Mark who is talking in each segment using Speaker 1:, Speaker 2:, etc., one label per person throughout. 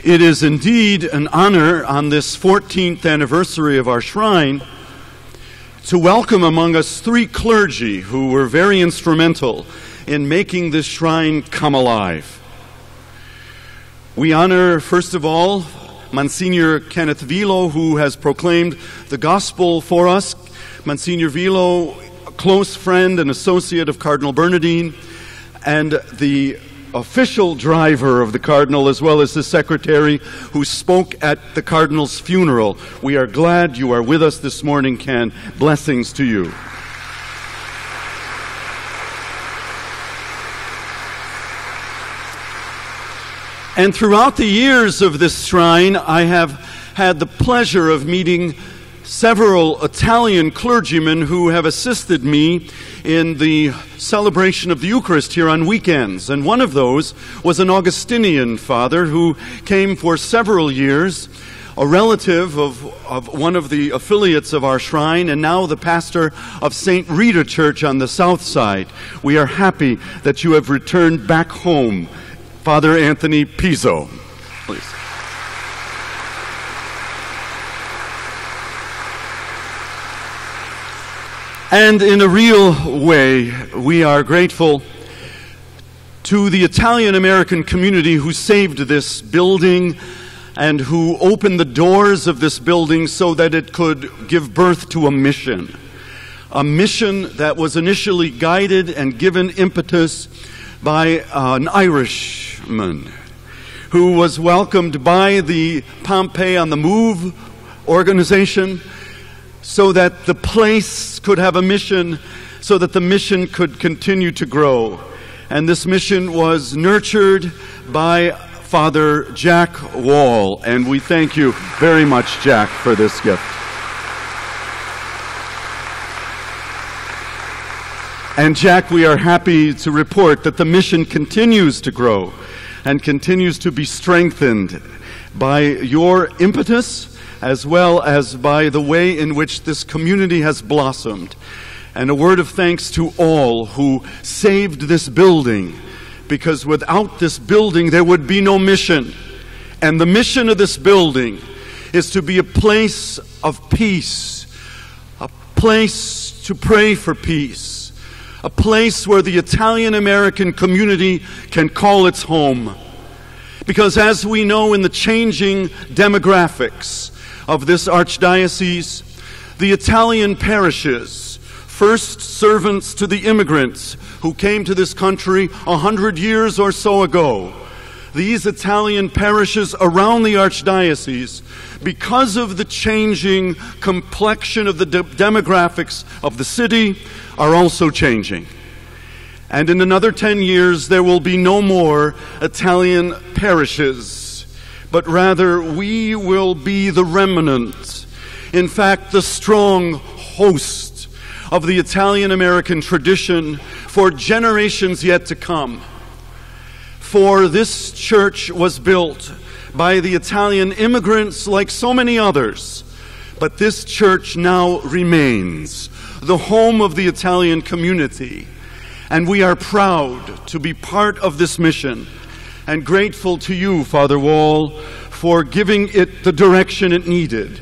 Speaker 1: It is indeed an honor on this 14th anniversary of our shrine to welcome among us three clergy who were very instrumental in making this shrine come alive. We honor, first of all, Monsignor Kenneth Vilo, who has proclaimed the gospel for us. Monsignor Vilo, a close friend and associate of Cardinal Bernardine, and the official driver of the Cardinal, as well as the secretary who spoke at the Cardinal's funeral. We are glad you are with us this morning, Ken. Blessings to you. And throughout the years of this shrine, I have had the pleasure of meeting several Italian clergymen who have assisted me in the celebration of the Eucharist here on weekends. And one of those was an Augustinian father who came for several years, a relative of one of the affiliates of our shrine, and now the pastor of St. Rita Church on the south side. We are happy that you have returned back home, Father Anthony Pizzo. Please. And in a real way, we are grateful to the Italian-American community who saved this building and who opened the doors of this building so that it could give birth to a mission that was initially guided and given impetus by an Irishman who was welcomed by the Pompey on the Move organization so that the place could have a mission, so that the mission could continue to grow. And this mission was nurtured by Father Jack Wall, and we thank you very much, Jack, for this gift. And Jack, we are happy to report that the mission continues to grow and continues to be strengthened by your impetus, as well as by the way in which this community has blossomed. And a word of thanks to all who saved this building, because without this building there would be no mission. And the mission of this building is to be a place of peace, a place to pray for peace, a place where the Italian-American community can call its home. Because as we know, in the changing demographics of this archdiocese, the Italian parishes, first servants to the immigrants who came to this country 100 years or so ago, these Italian parishes around the archdiocese, because of the changing complexion of the demographics of the city, are also changing. And in another 10 years, there will be no more Italian parishes, but rather we will be the remnant, in fact, the strong host of the Italian-American tradition for generations yet to come. For this church was built by the Italian immigrants like so many others, but this church now remains the home of the Italian community, and we are proud to be part of this mission, and grateful to you, Father Wall, for giving it the direction it needed.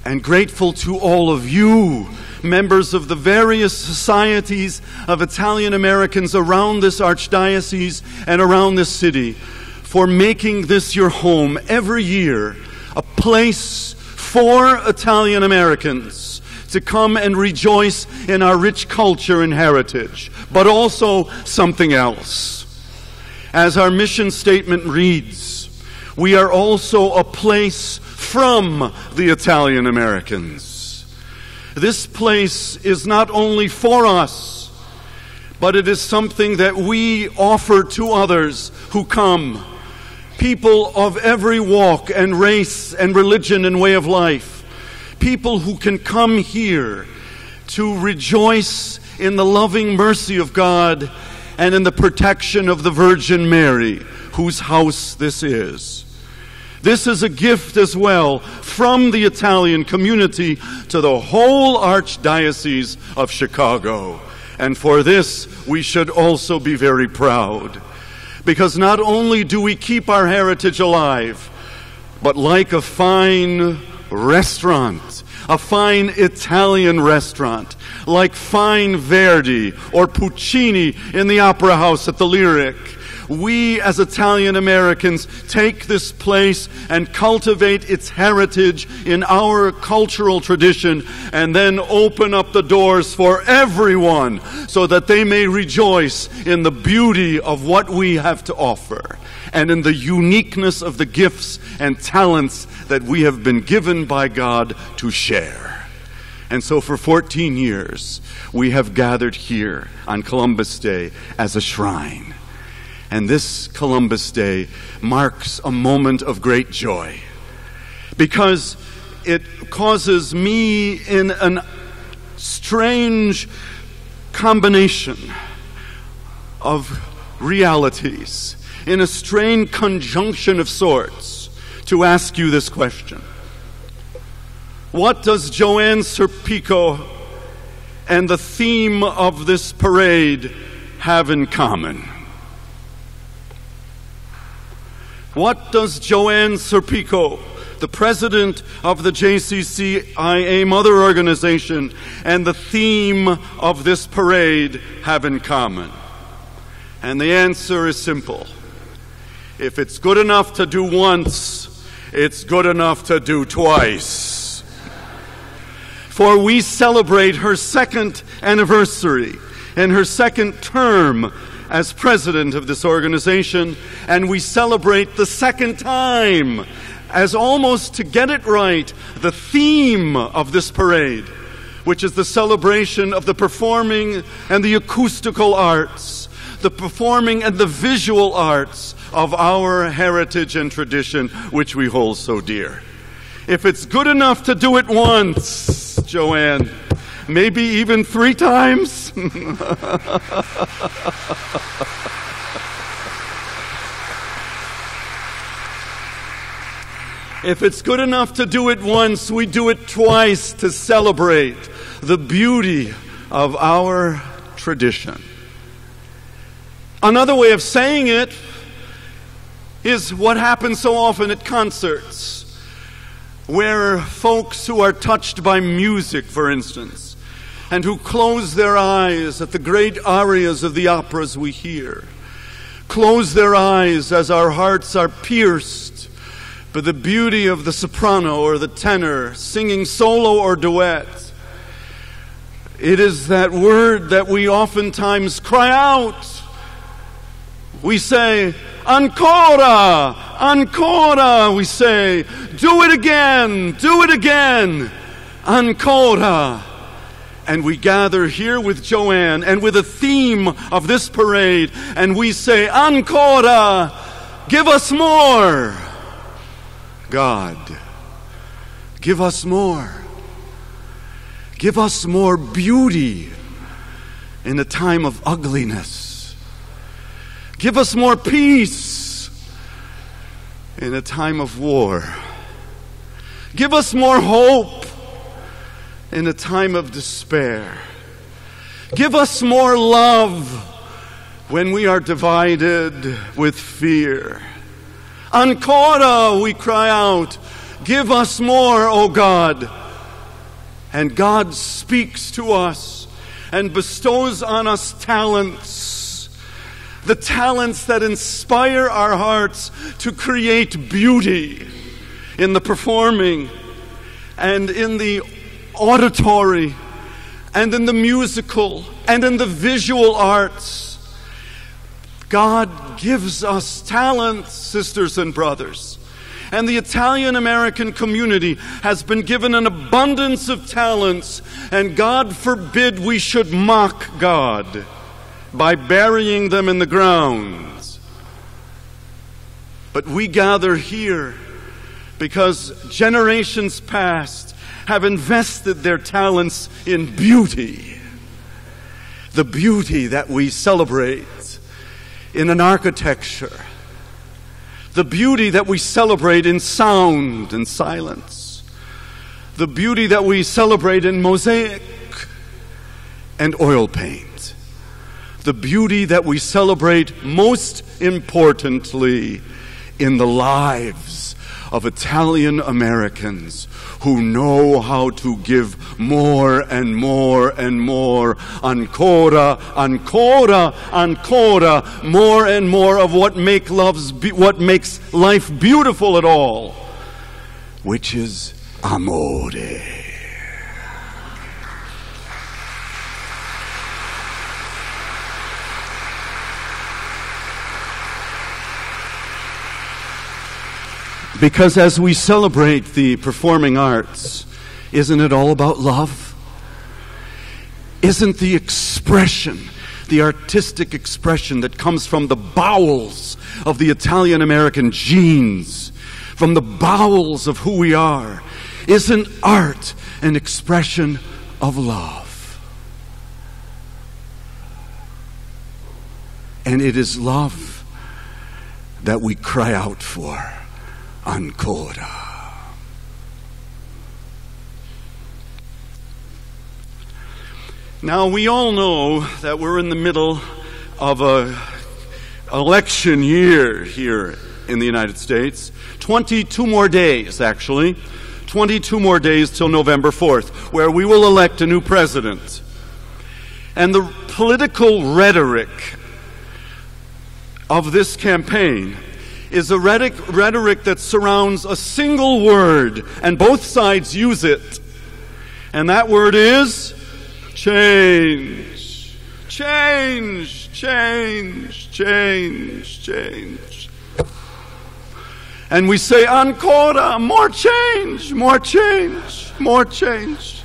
Speaker 1: And grateful to all of you, members of the various societies of Italian Americans around this archdiocese and around this city, for making this your home every year, a place for Italian Americans to come and rejoice in our rich culture and heritage, but also something else. As our mission statement reads, we are also a place from the Italian Americans. This place is not only for us, but it is something that we offer to others who come. People of every walk and race and religion and way of life. People who can come here to rejoice in the loving mercy of God and in the protection of the Virgin Mary, whose house this is. This is a gift as well from the Italian community to the whole Archdiocese of Chicago. And for this, we should also be very proud. Because not only do we keep our heritage alive, but like a fine restaurant, a fine Italian restaurant, like fine Verdi or Puccini in the Opera House at the Lyric, we as Italian Americans take this place and cultivate its heritage in our cultural tradition and then open up the doors for everyone so that they may rejoice in the beauty of what we have to offer and in the uniqueness of the gifts and talents that we have been given by God to share. And so for 14 years, we have gathered here on Columbus Day as a shrine. And this Columbus Day marks a moment of great joy because it causes me in a strange combination of realities, in a strange conjunction of sorts, to ask you this question. What does Joanne Serpico and the theme of this parade have in common? What does Joanne Serpico, the president of the JCCIA Mother Organization, and the theme of this parade have in common? And the answer is simple. If it's good enough to do once, it's good enough to do twice. For we celebrate her second anniversary and her second term as president of this organization, and we celebrate the second time as, almost to get it right, the theme of this parade, which is the celebration of the performing and the acoustical arts, the performing and the visual arts of our heritage and tradition, which we hold so dear. If it's good enough to do it once, Joanne, maybe even 3 times? If it's good enough to do it once, we do it twice to celebrate the beauty of our tradition. Another way of saying it is what happens so often at concerts, where folks who are touched by music, for instance, and who close their eyes at the great arias of the operas we hear, close their eyes as our hearts are pierced by the beauty of the soprano or the tenor singing solo or duet. It is that word that we oftentimes cry out. We say, Ancora! Ancora! We say, do it again! Do it again! Ancora! And we gather here with Joanne and with the theme of this parade, and we say, Ancora! Give us more! God, give us more. Give us more beauty in a time of ugliness. Give us more peace in a time of war. Give us more hope in a time of despair. Give us more love when we are divided with fear. Ancora, we cry out, give us more, O God. And God speaks to us and bestows on us talents, the talents that inspire our hearts to create beauty in the performing and in the auditory and in the musical and in the visual arts. God gives us talents, sisters and brothers. And the Italian-American community has been given an abundance of talents, and God forbid we should mock God by burying them in the ground. But we gather here because generations past have invested their talents in beauty. The beauty that we celebrate in an architecture, the beauty that we celebrate in sound and silence, the beauty that we celebrate in mosaic and oil paint, the beauty that we celebrate most importantly in the lives of Italian Americans who know how to give more and more and more, ancora, ancora, ancora, more and more of what makes life beautiful at all, which is amore. Because as we celebrate the performing arts, isn't it all about love? Isn't the expression, the artistic expression that comes from the bowels of the Italian American genes, from the bowels of who we are, isn't art an expression of love? And it is love that we cry out for. Ancora. Now, we all know that we're in the middle of an election year here in the United States. 22 more days, actually. 22 more days till November 4th, where we will elect a new president. And the political rhetoric of this campaign is a rhetoric that surrounds a single word, and both sides use it. And that word is change. Change, change, change, change. And we say, ancora, more change, more change, more change.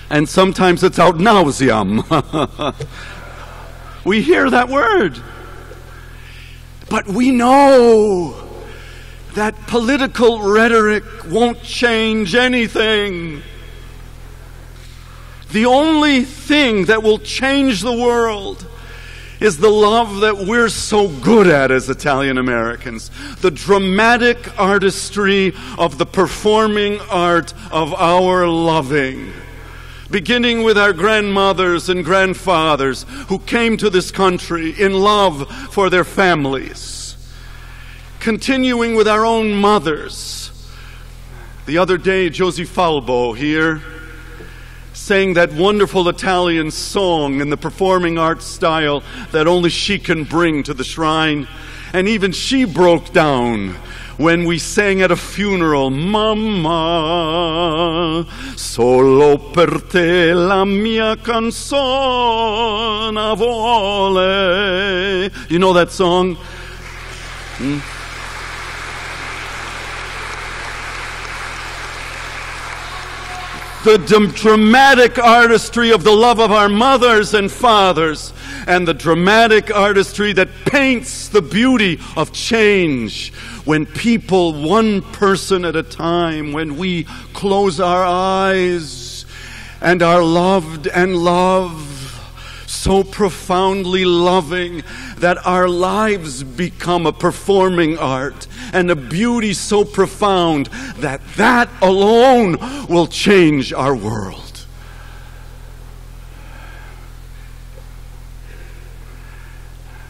Speaker 1: And sometimes it's out nauseam. We hear that word. But we know that political rhetoric won't change anything. The only thing that will change the world is the love that we're so good at as Italian Americans. The dramatic artistry of the performing art of our loving. Beginning with our grandmothers and grandfathers who came to this country in love for their families. Continuing with our own mothers. The other day, Josie Falbo here sang that wonderful Italian song in the performing arts style that only she can bring to the shrine. And even she broke down when we sang at a funeral, Mamma, solo per te la mia canzone vuole. You know that song? The dramatic artistry of the love of our mothers and fathers, and the dramatic artistry that paints the beauty of change. When people, one person at a time, when we close our eyes and are loved and love, so profoundly loving that our lives become a performing art and a beauty so profound that that alone will change our world.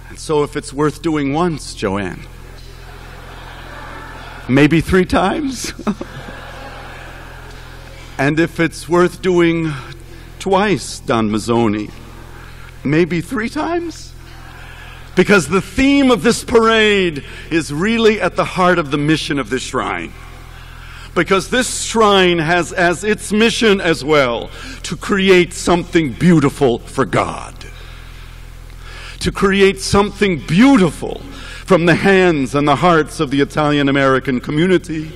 Speaker 1: And so if it's worth doing once, Joanne, maybe 3 times. And if it's worth doing twice, Don Mazzoni, maybe 3 times. Because the theme of this parade is really at the heart of the mission of this shrine. Because this shrine has as its mission as well to create something beautiful for God. To create something beautiful from the hands and the hearts of the Italian American community.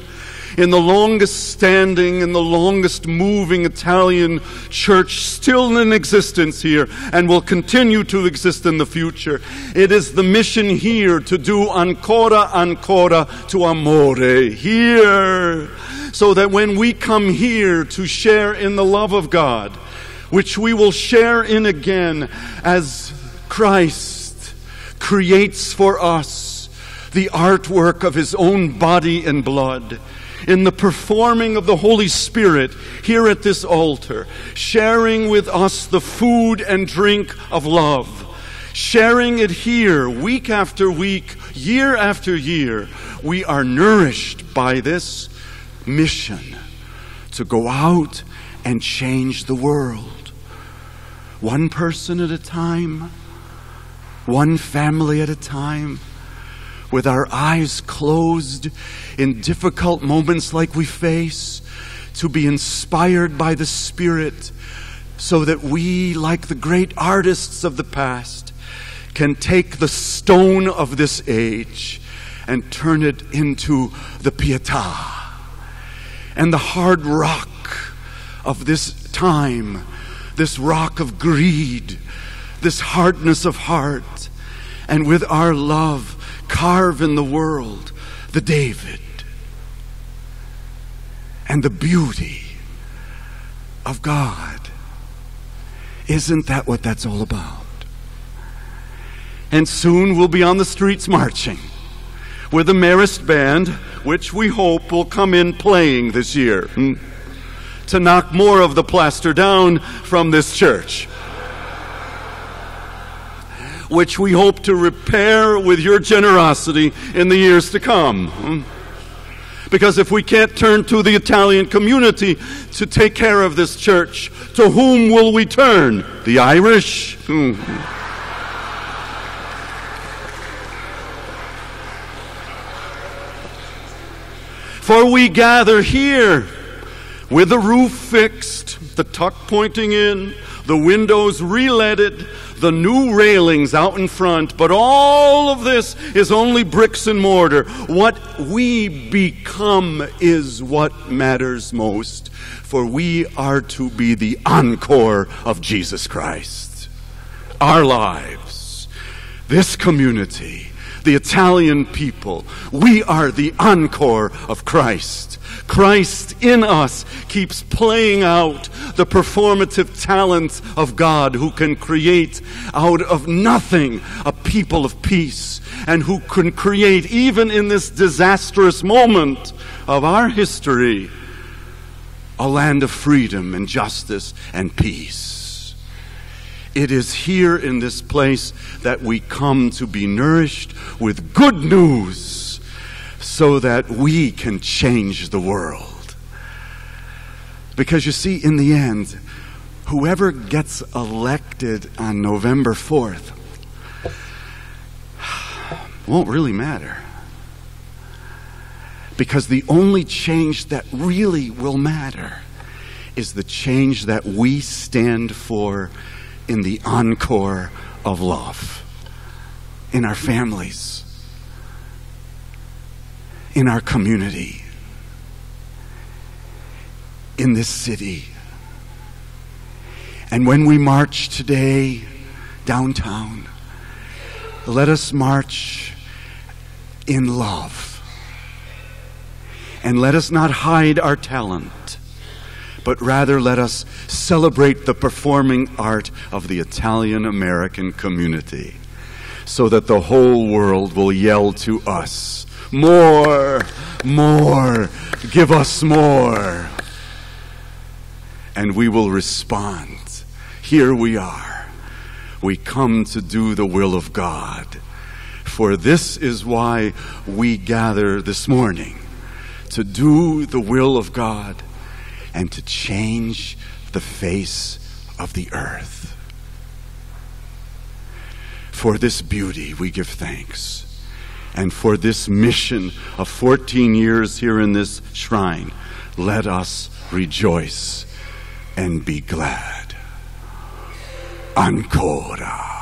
Speaker 1: In the longest standing and the longest moving Italian church still in existence here and will continue to exist in the future. It is the mission here to do ancora, ancora to amore here. So that when we come here to share in the love of God, which we will share in again as Christ creates for us the artwork of his own body and blood, in the performing of the Holy Spirit here at this altar, sharing with us the food and drink of love, sharing it here week after week, year after year. We are nourished by this mission to go out and change the world. One person at a time, one family at a time, with our eyes closed in difficult moments like we face, to be inspired by the Spirit so that we, like the great artists of the past, can take the stone of this age and turn it into the pietà and the hard rock of this time, this rock of greed, this hardness of heart, and with our love carve in the world the David and the beauty of God. Isn't that what that's all about? And soon we'll be on the streets marching with the Marist Band, which we hope will come in playing this year to knock more of the plaster down from this church, which we hope to repair with your generosity in the years to come. Because if we can't turn to the Italian community to take care of this church, to whom will we turn? The Irish? For we gather here with the roof fixed, the tuck pointing in, the windows re-leaded, the new railings out in front, but all of this is only bricks and mortar. What we become is what matters most, for we are to be the encore of Jesus Christ. Our lives, this community, the Italian people, we are the encore of Christ. Christ in us keeps playing out the performative talent of God, who can create out of nothing a people of peace, and who can create, even in this disastrous moment of our history, a land of freedom and justice and peace. It is here in this place that we come to be nourished with good news, so that we can change the world. Because you see, in the end, whoever gets elected on November 4th won't really matter. Because the only change that really will matter is the change that we stand for in the encore of love, in our families, in our community, in this city. And when we march today downtown, let us march in love. And let us not hide our talent, but rather let us celebrate the performing art of the Italian American community, so that the whole world will yell to us, "More, more, give us more." And we will respond, "Here we are. We come to do the will of God." For this is why we gather this morning, to do the will of God and to change the face of the earth. For this beauty we give thanks. And for this mission of 14 years here in this shrine, let us rejoice and be glad. Ancora.